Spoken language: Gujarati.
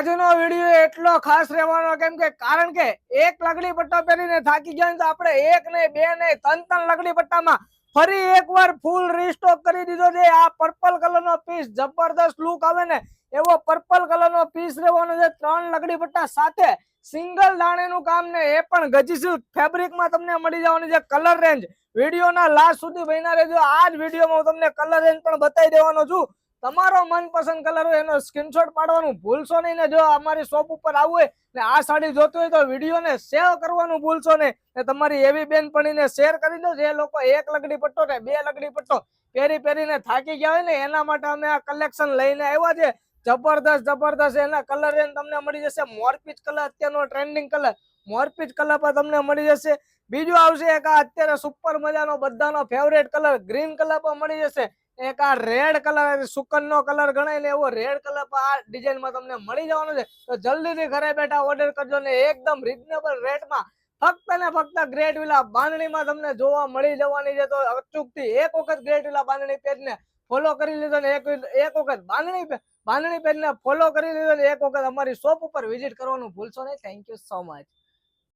આજનો વિડીયો એટલો ખાસ રહેવાનો કેમ કે કારણ કે એક લગડી પટ્ટો પહેરીને થાકી ગયા તો આપણે એક નહીં બે નહીં ત્રણ લગડી પટ્ટામાં ફરી એકવાર ફૂલ રીસ્ટોક કરી દીધો છે। આ પર્પલ કલરનો પીસ જબરદસ્ત લુક આવે ને એવો પર્પલ કલરનો પીસ રહેવાનો છે। ત્રણ લગડી પટ્ટા સાથે સિંગલ દાણેનું કામ ને એ પણ ગજી સિલ્ક ફેબ્રિકમાં તમને મળી જવાની છે। કલર રેન્જ વિડીયોના લાસ્ટ સુધી બન્યા રહેજો। આ જ વિડીયોમાં હું તમને કલર રેન્જ પણ બતાવી દેવાનો છું। તમારો મનપસંદ કલર હોય એનો સ્ક્રીનશોટ પાડવાનું ભૂલશો નહીં ને જો અમારી શોપ ઉપર આવવું હોય ને આ સાડી જોતી હોય તો વિડીયોને સેવ કરવાનું ભૂલશો નહીં ને તમારી એવી બેનપણીને શેર કરી દો જે લોકો એક લગડી પટ્ટો ને બે લગડી પટ્ટો પહેરીને થાકી ગયા હોય ને એના માટે અમે આ કલેક્શન લઈને આવ્યા છે। જબરદસ્ત એના કલર રેન્જ તમને મળી જશે। મોરપીચ કલર અત્યારનો ટ્રેન્ડિંગ કલર મોરપીચ કલર પર તમને મળી જશે। બીજું આવશે એક આ અત્યારે સુપર મજાનો બધાનો ફેવરેટ કલર ગ્રીન કલર પર મળી જશે। એક આ રેડ કલર સુકનનો કલર ગણાય ને એવો રેડ કલર પર આ ડિઝાઇનમાં તમને મળી જવાનો છે। તો જલ્દીથી ઘરે બેઠા ઓર્ડર કરજો ને એકદમ રીઝનેબલ રેટમાં ફક્ત ને ફક્ત ગ્રેટ વિલા બાંધણીમાં તમને જોવા મળી જવાની છે। તો અચૂકથી એક વખત ગ્રેટ વિલા બાંધણી પેજને ફોલો કરી લીધો ને એક વખત બાંધણી પેજને ફોલો કરી લીધો ને એક વખત અમારી શોપ ઉપર વિઝિટ કરવાનું ભૂલશો નહીં। Thank you so much.